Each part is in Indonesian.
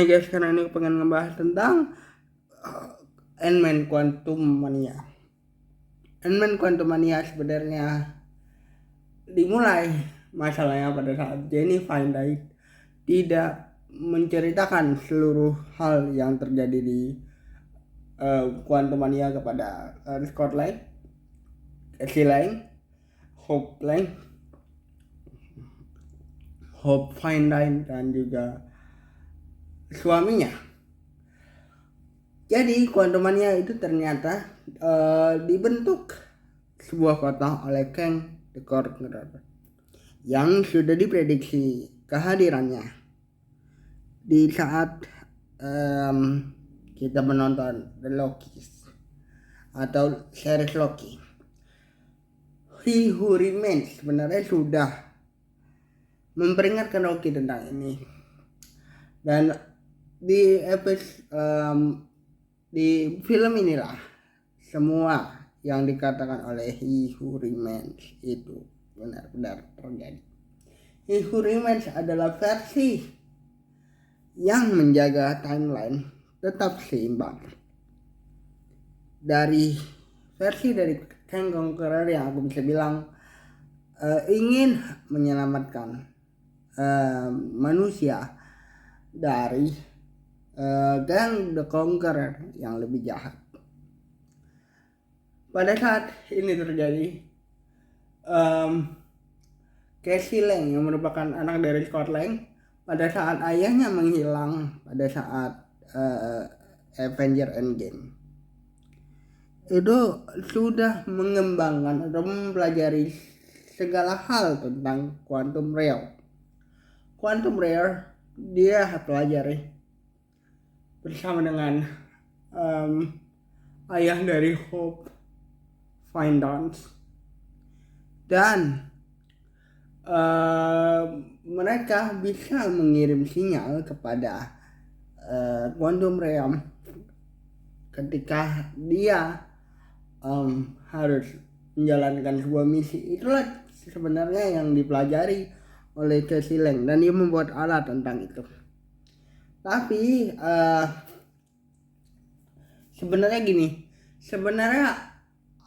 Hai guys, sekarang ini pengen ngebahas tentang Ant-Man Quantumania. Ant-Man Quantumania sebenarnya dimulai masalahnya pada saat Jenny Findite tidak menceritakan seluruh hal yang terjadi di Quantumania kepada Scott Lang, Cassie Lang, Hope Lang, Hope Findite dan juga suaminya. Jadi Quantumania itu ternyata dibentuk sebuah kota oleh Kang the Conqueror yang sudah diprediksi kehadirannya di saat kita menonton The Loki atau series Loki. He Who Remains sebenarnya sudah memperingatkan Loki tentang ini, dan di di film inilah semua yang dikatakan oleh He Who Remains itu benar-benar terjadi. He Who Remains adalah versi yang menjaga timeline tetap seimbang dari versi dari Kang Conqueror yang aku bisa bilang ingin menyelamatkan manusia dari Kang the Conqueror yang lebih jahat. Pada saat ini terjadi, Cassie Lang yang merupakan anak dari Scott Lang, pada saat ayahnya menghilang pada saat Avenger Endgame, itu sudah mengembangkan atau mempelajari segala hal tentang Quantum Realm. Quantum Realm dia pelajari bersama dengan ayah dari Hope Findance, dan mereka bisa mengirim sinyal kepada Quantum Realm ketika dia harus menjalankan sebuah misi. Itulah sebenarnya yang dipelajari oleh Cassie Lang, dan dia membuat alat tentang itu. Tapi sebenarnya gini, sebenarnya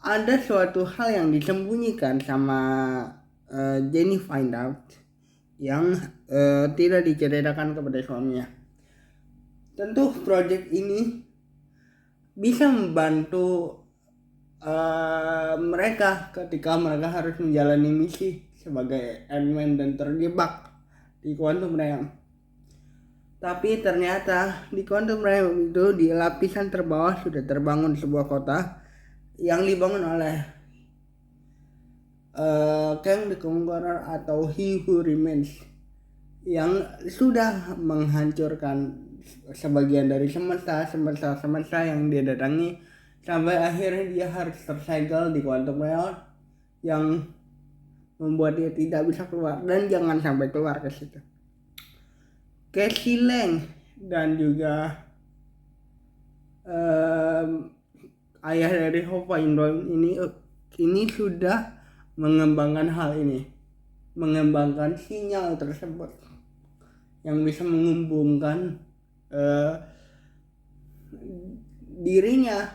ada suatu hal yang disembunyikan sama Jenny Findite yang tidak diceritakan kepada suaminya. Tentu proyek ini bisa membantu mereka ketika mereka harus menjalani misi sebagai Ant-Man dan terjebak di Quantum Realm. Tapi ternyata di Quantum Realm itu di lapisan terbawah sudah terbangun sebuah kota yang dibangun oleh Kang the Conqueror atau He Who Remains, yang sudah menghancurkan sebagian dari semesta yang dia datangi, sampai akhirnya dia harus tersegel di Quantum Realm yang membuat dia tidak bisa keluar dan jangan sampai keluar ke situ. Cassie Lang dan juga ayah dari Hope Findance ini sudah mengembangkan hal ini, mengembangkan sinyal tersebut yang bisa menghubungkan dirinya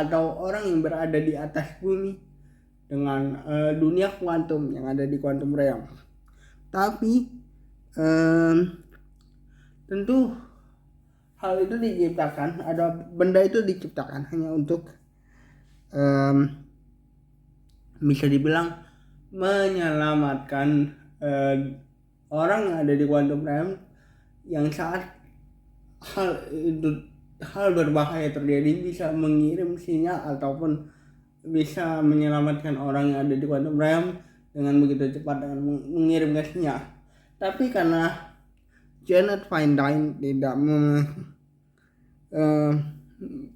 atau orang yang berada di atas bumi dengan dunia kuantum yang ada di Quantum Realm. Tapi tentu hal itu diciptakan, ada benda itu diciptakan hanya untuk bisa dibilang menyelamatkan orang yang ada di Quantum Realm yang saat hal berbahaya terjadi bisa mengirim sinyal ataupun bisa menyelamatkan orang yang ada di Quantum Realm dengan begitu cepat dengan mengirimkan sinyal. Tapi karena Janet Findine tidak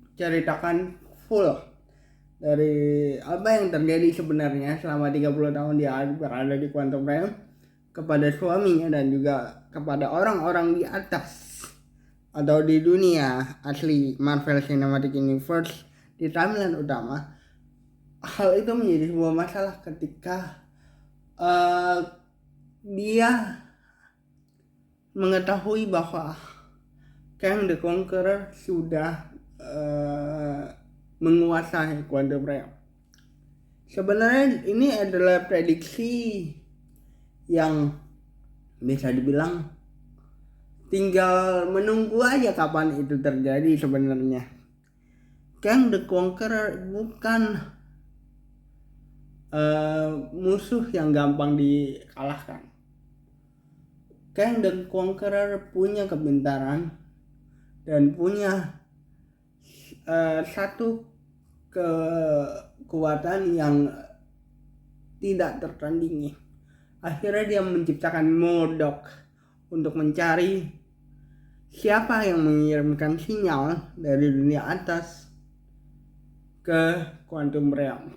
menceritakan full dari apa yang terjadi sebenarnya selama 30 tahun dia berada di Quantum Realm kepada suaminya dan juga kepada orang-orang di atas atau di dunia asli Marvel Cinematic Universe di timeline utama, hal itu menjadi sebuah masalah ketika dia mengetahui bahwa Kang the Conqueror sudah menguasai quantum realm. Sebenarnya ini adalah prediksi yang bisa dibilang tinggal menunggu aja kapan itu terjadi sebenarnya. Kang the Conqueror bukan musuh yang gampang dikalahkan. Kang the Conqueror punya kepintaran dan punya satu kekuatan yang tidak tertandingi. Akhirnya dia menciptakan Modok untuk mencari siapa yang mengirimkan sinyal dari dunia atas ke quantum realm.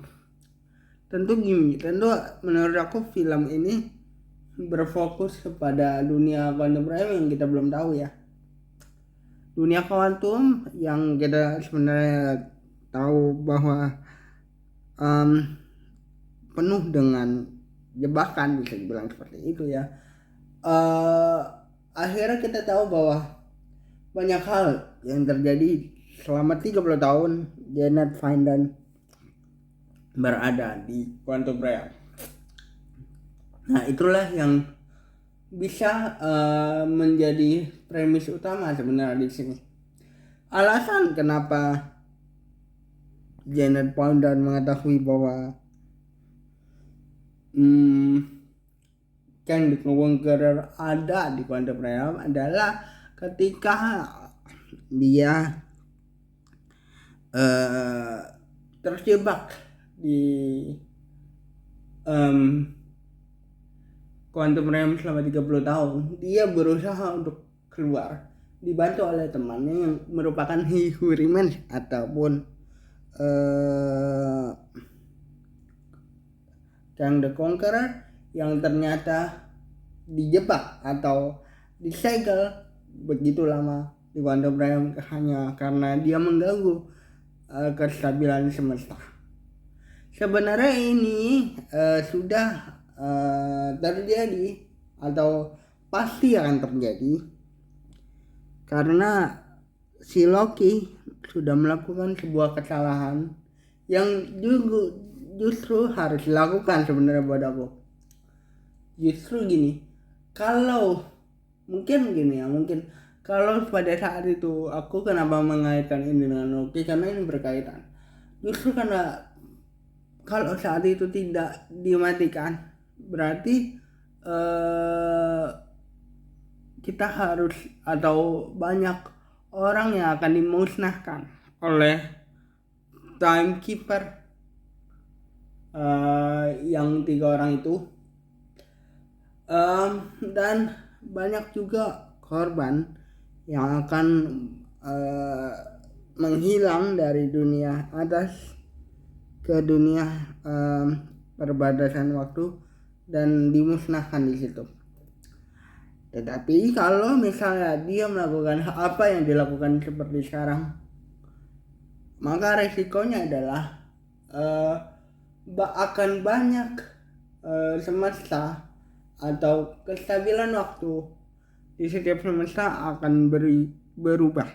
Tentu menurut aku film ini berfokus kepada dunia quantum realm yang kita belum tahu ya. Dunia kuantum yang kita sebenarnya tahu bahwa penuh dengan jebakan, bisa dibilang seperti itu ya. Akhirnya kita tahu bahwa banyak hal yang terjadi selama 30 tahun Janet Feinstein berada di quantum realm. Nah, itulah yang bisa menjadi premis utama sebenarnya di sini. Alasan kenapa Janet Feinstein mengetahui bahwa Kang the Conqueror ada di quantum realm adalah ketika dia terjebak di quantum realm selama 30 tahun. Dia berusaha untuk keluar, dibantu oleh temannya yang merupakan He Who Remains ataupun Kang the Conqueror yang ternyata dijebak atau disegel begitu lama di quantum realm hanya karena dia mengganggu kestabilan semesta. Sebenarnya ini sudah terjadi atau pasti akan terjadi karena si Loki sudah melakukan sebuah kesalahan yang justru harus dilakukan sebenarnya buat aku. Justru gini, kalau mungkin kalau pada saat itu aku kenapa mengaitkan ini dengan Loki, karena ini berkaitan. Justru karena kalau saat itu tidak dimatikan, berarti kita harus atau banyak orang yang akan dimusnahkan oleh timekeeper yang 3 orang itu, dan banyak juga korban yang akan menghilang dari dunia atas ke dunia perbatasan waktu dan dimusnahkan di situ. Tetapi kalau misalnya dia melakukan apa yang dilakukan seperti sekarang, maka resikonya adalah akan banyak semesta atau kestabilan waktu di setiap semesta akan berubah.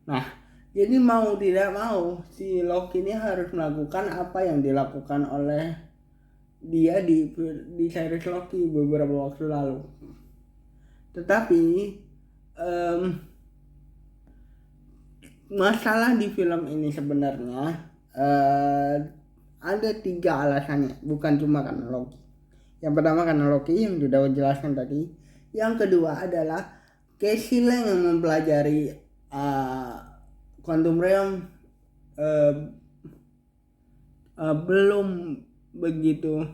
Nah, jadi mau tidak mau si Loki ini harus melakukan apa yang dilakukan oleh dia di series Loki beberapa waktu lalu. Tetapi masalah di film ini sebenarnya ada 3 alasannya, bukan cuma karena Loki. Yang pertama karena Loki yang sudah jelaskan tadi. Yang kedua adalah Casey Lang yang mempelajari quantum realm belum begitu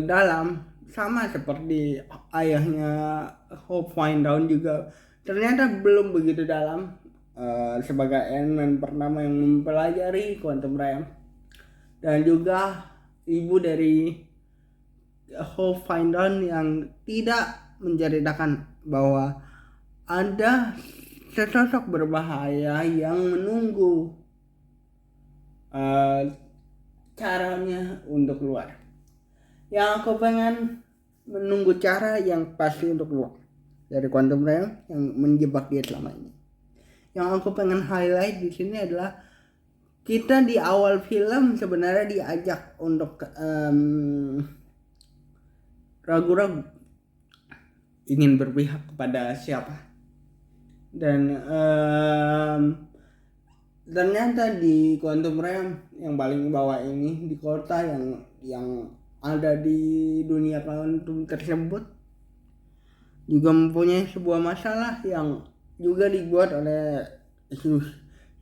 dalam, sama seperti ayahnya Hope Feinstein juga ternyata belum begitu dalam sebagai Ant-Man pertama yang mempelajari quantum realm, dan juga ibu dari Hope Feinstein yang tidak menceritakan bahwa ada sesosok berbahaya yang menunggu caranya untuk keluar. Yang aku pengen menunggu cara yang pasti untuk keluar. dari Quantum Realm yang menjebak dia selama ini. Yang aku pengen highlight di sini adalah kita di awal film sebenarnya diajak untuk ragu-ragu ingin berpihak kepada siapa, dan ternyata di Quantum Realm yang paling bawah ini, di kota yang ada di dunia kuantum tersebut, juga mempunyai sebuah masalah yang juga dibuat oleh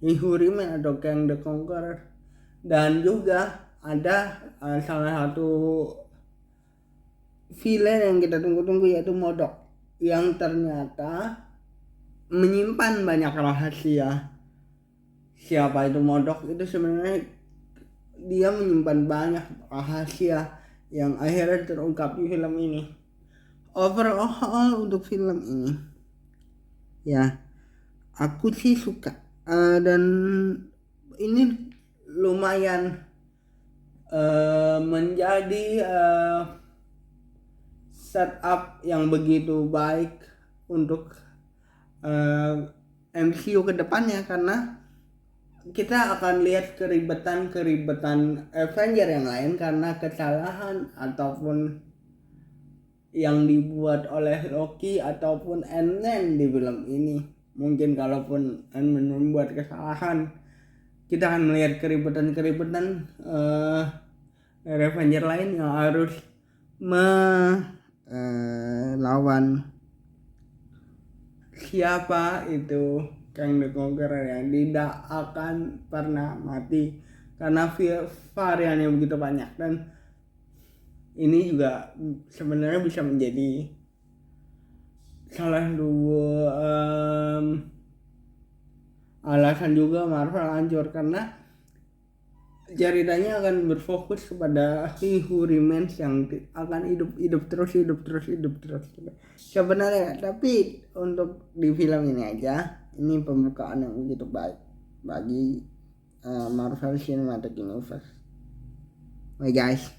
He-Who-Remains atau Kang the Conqueror. Dan juga ada salah satu villain yang kita tunggu-tunggu, yaitu Modok, yang ternyata menyimpan banyak rahasia. Siapa itu Modok? Itu sebenarnya dia menyimpan banyak rahasia yang akhirnya terungkap di film ini. Overall untuk film ini ya aku sih suka, dan ini lumayan menjadi setup yang begitu baik untuk MCU ke depannya, karena kita akan lihat keribetan Avenger yang lain karena kesalahan ataupun yang dibuat oleh Loki ataupun Ant-Man di film ini. Mungkin kalaupun Ant-Man membuat kesalahan, kita akan melihat keribetan Avenger lain yang harus melawan siapa itu Kang the Conqueror yang tidak akan pernah mati karena varian yang begitu banyak. Dan ini juga sebenarnya bisa menjadi salah dua alasan juga Marvel hancur, karena ceritanya akan berfokus kepada He-Who-Remains yang akan hidup terus sebenarnya. Tapi untuk di film ini aja, ini pembukaan yang begitu baik bagi Marvel Cinematic Universe. Bye guys.